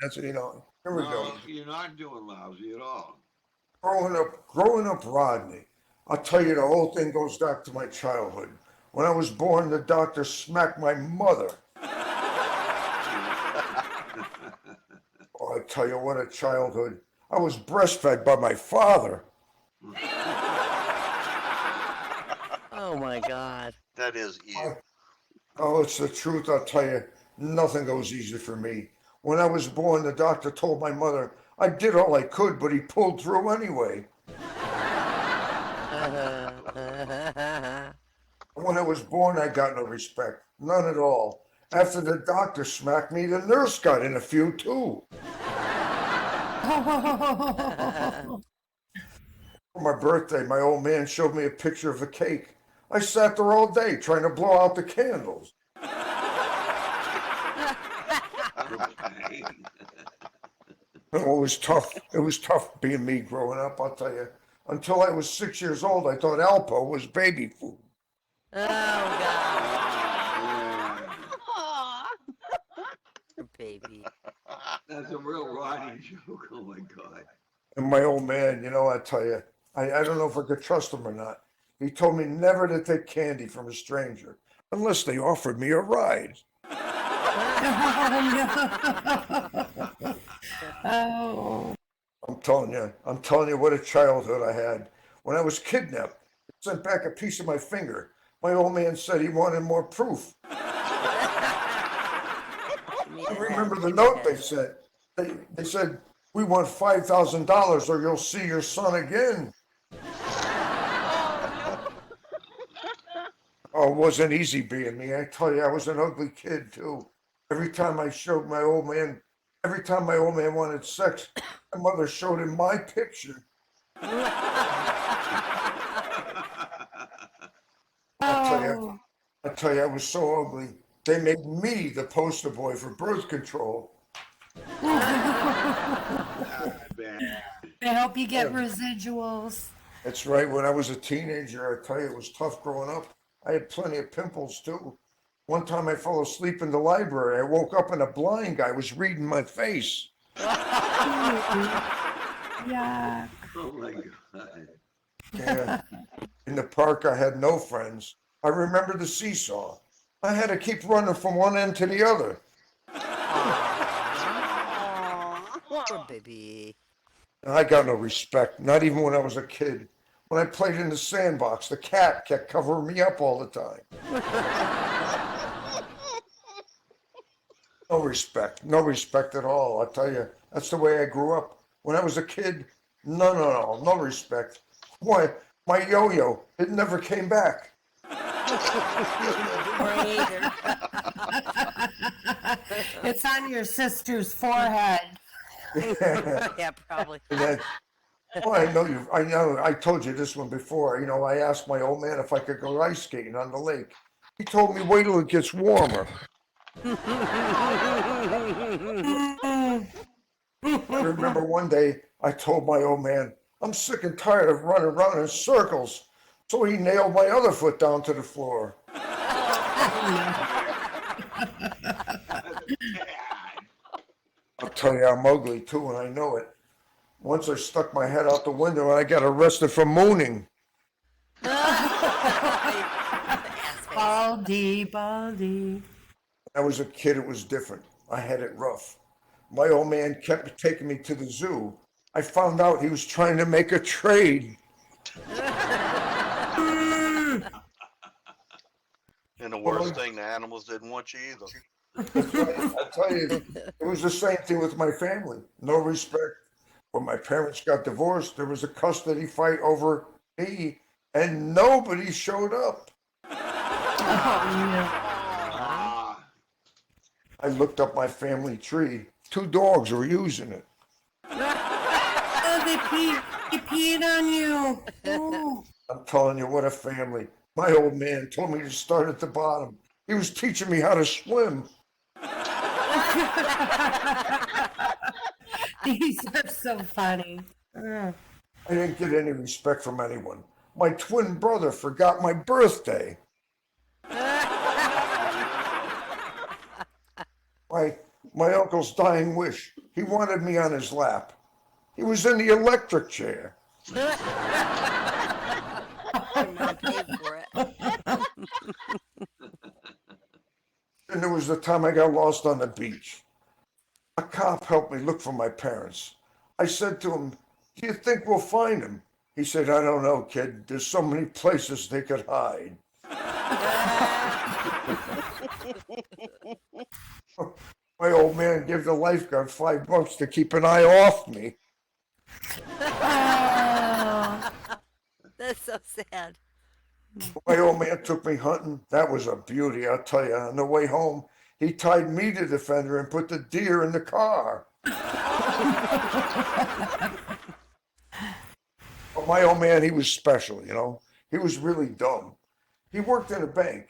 That's, here we No, go. you're not doing lousy at all. Growing up, Rodney. I'll tell you, the whole thing goes back to my childhood. When I was born, the doctor smacked my mother. Oh, I tell you, what a childhood. I was breastfed by my father. Oh my God. That is you. Oh, it's the truth, I'll tell you. Nothing goes easy for me. When I was born, the doctor told my mother I did all I could, but he pulled through anyway. When I was born, I got no respect. None at all. After the doctor smacked me, the nurse got in a few too. For my birthday, my old man showed me a picture of a cake. I sat there all day trying to blow out the candles. It was tough. It was tough being me growing up, I'll tell you. Until I was 6 years old, I thought Alpo was baby food. Oh God. Baby. That's a real Rodney joke. Oh my God. And my old man, I tell you, I don't know if I could trust him or not. He told me never to take candy from a stranger unless they offered me a ride. Oh. I'm telling you what a childhood I had. When I was kidnapped, they sent back a piece of my finger. My old man said he wanted more proof. I remember the note they sent. They said, we want $5,000 or you'll see your son again. Oh, it wasn't easy being me. I tell you, I was an ugly kid too. Every time my old man wanted sex, my mother showed him my picture. I tell you, I was so ugly. They made me the poster boy for birth control. I hope you get residuals. That's right. When I was a teenager, I tell you, it was tough growing up. I had plenty of pimples too. One time I fell asleep in the library. I woke up and a blind guy was reading my face. Yeah. Oh my God. Yeah. In the park, I had no friends. I remember the seesaw. I had to keep running from one end to the other. Poor baby. I got no respect, not even when I was a kid. When I played in the sandbox, the cat kept covering me up all the time. No respect at all. I'll tell you, that's the way I grew up. When I was a kid, no respect. Why My yo-yo, it never came back. It's on your sister's forehead. Yeah, probably. Well, I told you this one before. You know, I asked my old man if I could go ice skating on the lake. He told me wait till it gets warmer. I remember one day I told my old man, I'm sick and tired of running around in circles. So he nailed my other foot down to the floor. I'll tell you, I'm ugly too, and I know it. Once I stuck my head out the window and I got arrested for mooning. Baldy, Baldy. When I was a kid, it was different. I had it rough. My old man kept taking me to the zoo. I found out he was trying to make a trade. And the worst thing, the animals didn't want you either. I tell you, it was the same thing with my family. No respect. When my parents got divorced, there was a custody fight over me, and nobody showed up. I looked up my family tree. 2 dogs were using it. Oh, they peed on you. Oh. I'm telling you, what a family. My old man told me to start at the bottom. He was teaching me how to swim. These are so funny. I didn't get any respect from anyone. My twin brother forgot my birthday. My uncle's dying wish. He wanted me on his lap. He was in the electric chair. And there was the time I got lost on the beach. A cop helped me look for my parents. I said to him, do you think we'll find him? He said, I don't know, kid. There's so many places they could hide. My old man gave the lifeguard $5 to keep an eye off me. That's so sad. My old man took me hunting. That was a beauty, I'll tell you. On the way home, he tied me to the fender and put the deer in the car. But my old man, he was special, you know. He was really dumb. He worked in a bank,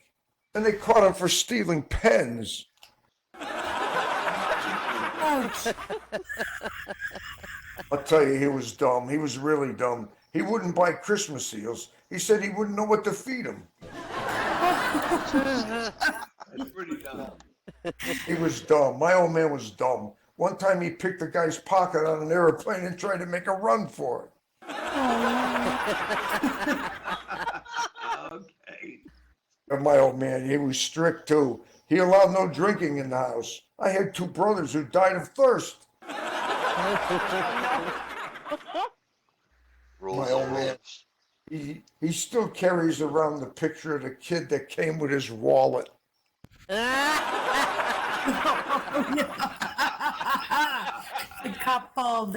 and they caught him for stealing pens. I'll tell you, he was dumb. He was really dumb. He wouldn't buy Christmas seals. He said he wouldn't know what to feed him. That's pretty dumb. He was dumb. My old man was dumb. One time he picked a guy's pocket on an airplane and tried to make a run for it. Okay. And my old man, he was strict too. He allowed no drinking in the house. I had 2 brothers who died of thirst. My old man, he still carries around the picture of the kid that came with his wallet. The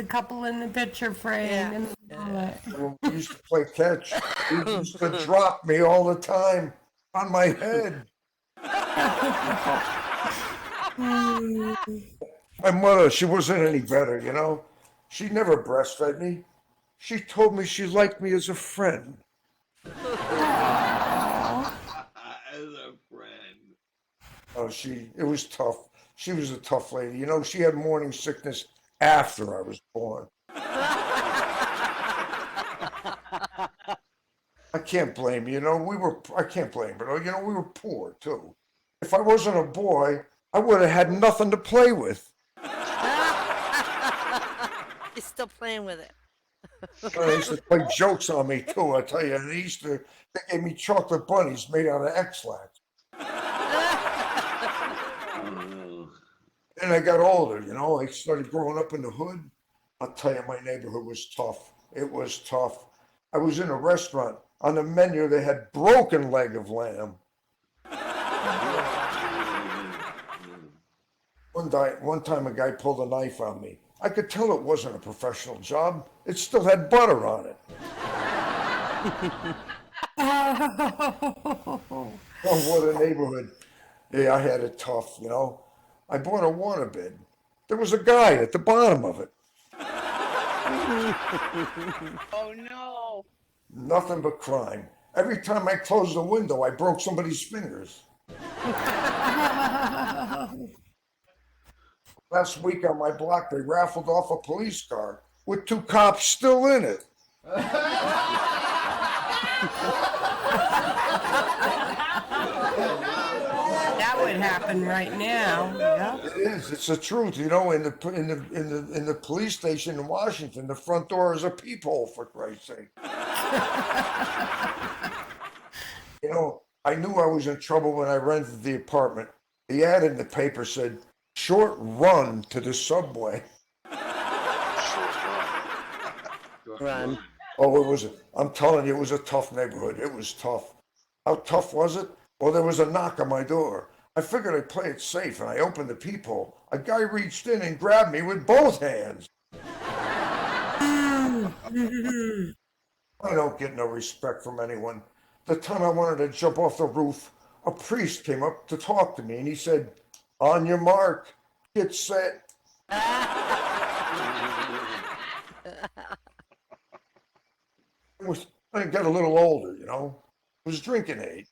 couple in the picture frame. Yeah. When we used to play catch, he used to drop me all the time on my head. My mother, she wasn't any better, you know. She never breastfed me. She told me she liked me as a friend. As a friend. Oh, it was tough. She was a tough lady. You know, she had morning sickness after I was born. I can't blame you. You know, I can't blame her. You know, we were poor, too. If I wasn't a boy, I would have had nothing to play with. You're still playing with it. They used to play jokes on me, too, I tell you. And they gave me chocolate bunnies made out of X-Lax. And I got older, you know. I started growing up in the hood. I'll tell you, my neighborhood was tough. It was tough. I was in a restaurant. On the menu, they had broken leg of lamb. One time a guy pulled a knife on me. I could tell it wasn't a professional job. It still had butter on it. Oh, what a neighborhood. Yeah, I had it tough, you know. I bought a waterbed. There was a guy at the bottom of it. Oh no. Nothing but crime. Every time I closed the window, I broke somebody's fingers. Last week on my block, they raffled off a police car with 2 cops still in it. That would happen right now. Yeah. It is. It's the truth. You know, in the police station in Washington, the front door is a peephole, for Christ's sake. You know, I knew I was in trouble when I rented the apartment. The ad in the paper said, "Short run to the subway." Run. Oh, it was. I'm telling you, it was a tough neighborhood. It was tough. How tough was it? Well, there was a knock on my door. I figured I'd play it safe, and I opened the peephole. A guy reached in and grabbed me with both hands. I don't get no respect from anyone. The time I wanted to jump off the roof, a priest came up to talk to me, and he said, "On your mark, get set." I got a little older, you know. It was drinking age.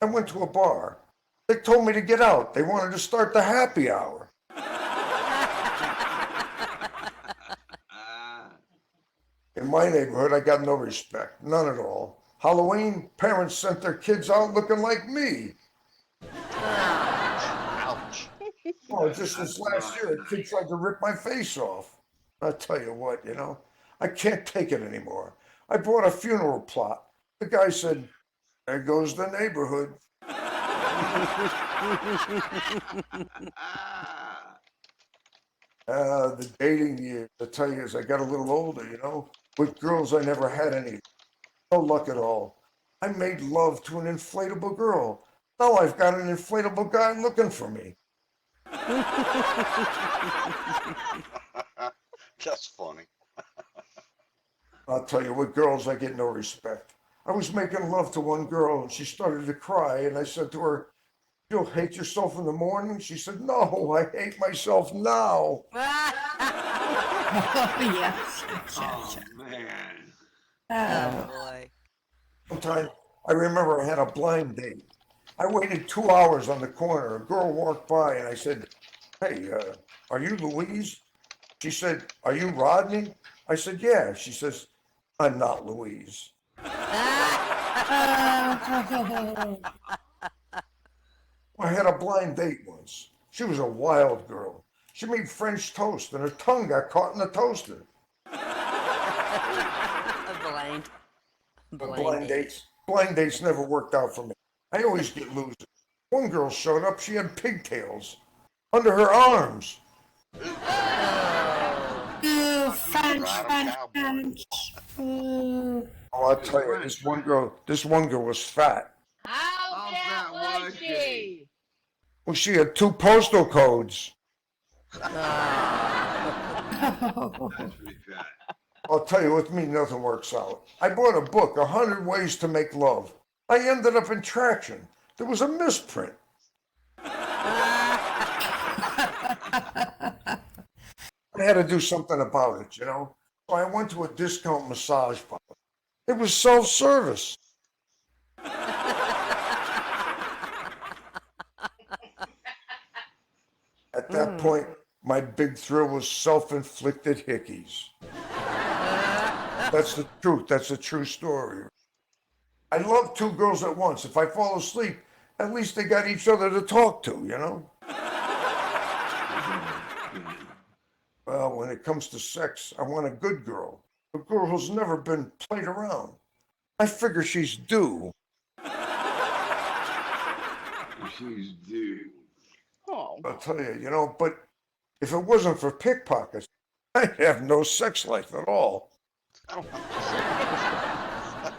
I went to a bar. They told me to get out. They wanted to start the happy hour. In my neighborhood, I got no respect. None at all. Halloween, parents sent their kids out looking like me. Ouch. Oh, just this last year, a kid tried to rip my face off. I'll tell you what, you know, I can't take it anymore. I bought a funeral plot. The guy said, "There goes the neighborhood." The dating years, I tell you, as I got a little older, you know, with girls I never had any. No luck at all. I made love to an inflatable girl. Now I've got an inflatable guy looking for me. That's funny. I'll tell you, with girls, I get no respect. I was making love to one girl, and she started to cry, and I said to her, "You'll hate yourself in the morning?" She said, "No, I hate myself now." Oh, yes. Oh, man. Oh, boy. Sometime, I remember I had a blind date. I waited 2 hours on the corner. A girl walked by, and I said, "Hey, are you Louise?" She said, "Are you Rodney?" I said, "Yeah." She says, "I'm not Louise." I had a blind date once. She was a wild girl. She made French toast, and her tongue got caught in the toaster. Blind. Blind dates never worked out for me. I always get losers. One girl showed up. She had pigtails under her arms. French. Oh, I'll tell you, this one girl was fat. How fat was she? Well, she had 2 postal codes. That's pretty fat. I'll tell you, with me, nothing works out. I bought a book, 100 Ways to Make Love. I ended up in Traction. There was a misprint. I had to do something about it, you know? So I went to a discount massage parlor. It was self-service. At that point, my big thrill was self-inflicted hickeys. That's the truth. That's a true story. I love 2 girls at once. If I fall asleep, at least they got each other to talk to, you know? Well, when it comes to sex, I want a good girl. A girl who's never been played around. I figure she's due. She's due. Oh. I'll tell you, you know, but if it wasn't for pickpockets, I'd have no sex life at all.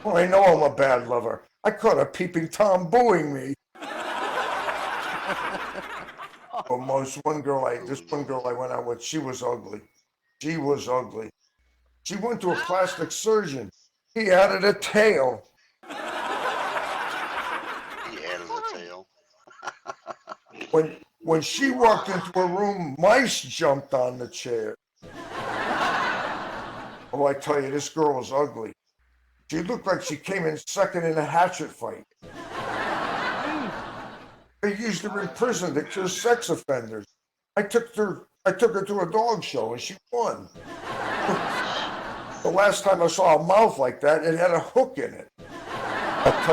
Well, I know I'm a bad lover. I caught a peeping Tom booing me. Well, this one girl I went out with, she was ugly. She was ugly. She went to a plastic surgeon. He added a tail. He added a tail. When she walked into her room, mice jumped on the chair. Oh, I tell you, this girl was ugly. She looked like she came in second in a hatchet fight. They used her in prison to cure sex offenders. I took her to a dog show and she won. The last time I saw a mouth like that, it had a hook in it. I'll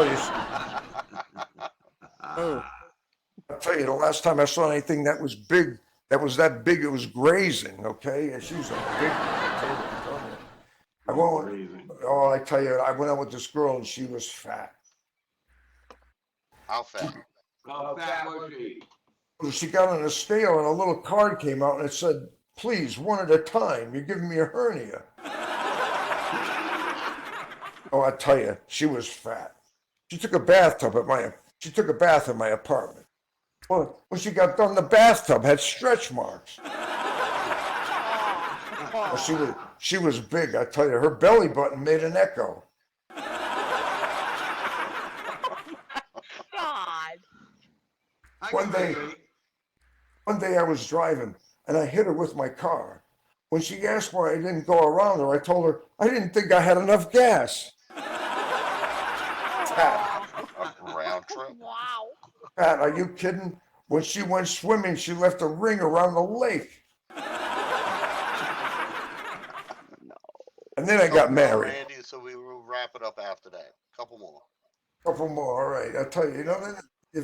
tell you, the last time I saw anything that was big, it was grazing, okay? And she was a big, I went out with this girl and she was fat. How fat? How fat was she? She got on a scale and a little card came out and it said, please, one at a time, you're giving me a hernia. Oh, I tell you, she was fat. She took a bath in my apartment. Well, when she got done, the bathtub had stretch marks. Well, she was big, I tell you. Her belly button made an echo. God. One day I was driving and I hit her with my car. When she asked why I didn't go around her, I told her I didn't think I had enough gas. Round trip. Wow. Pat, are you kidding? When she went swimming, she left a ring around the lake. And then I got married. Randy, so we will wrap it up after that. Couple more. All right. I'll tell you,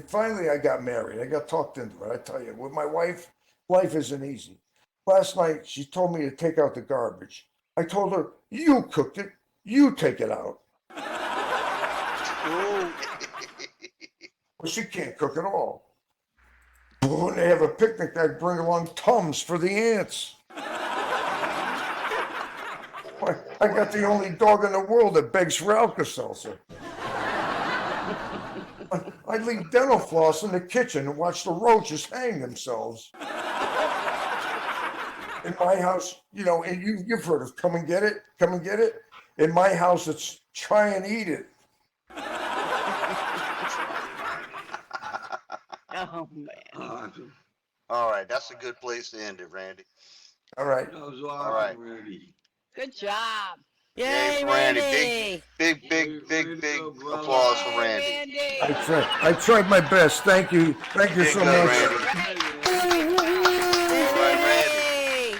finally I got married. I got talked into it. I tell you, with my wife, life isn't easy. Last night, she told me to take out the garbage. I told her, you cooked it. You take it out. Well, she can't cook at all. When they have a picnic, I bring along Tums for the ants. I got the only dog in the world that begs for Alka-Seltzer. I leave dental floss in the kitchen and watch the roaches hang themselves. In my house, and you've heard of come and get it. In my house, it's try and eat it. Oh, man. Awesome. All right, that's a good place to end it, Randy. All right. That was awesome, All right. Randy. Good job. Yay, Randy. Randy! Big applause for Randy. I tried my best. Thank you. Thank you Did so good, much. Randy. All right, Randy.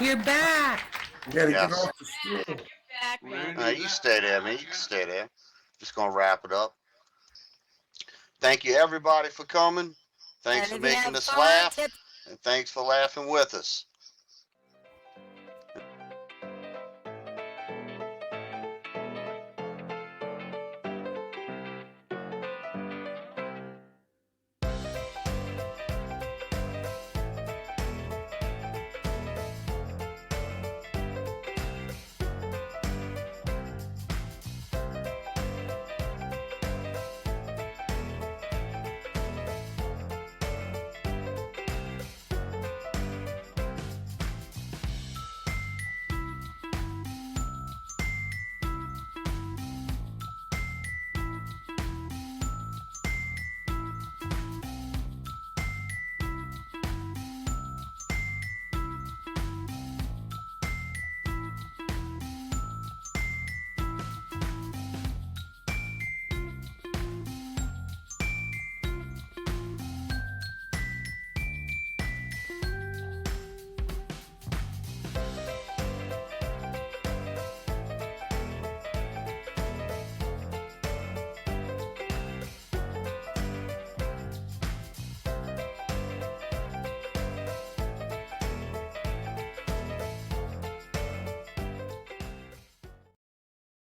You're back. You gotta Yes. get off the stool. Back, man. You stay there, man. You can stay there. Just gonna wrap it up. Thank you, everybody, for coming. Thanks And for if you making have us fun, laugh, tip and thanks for laughing with us.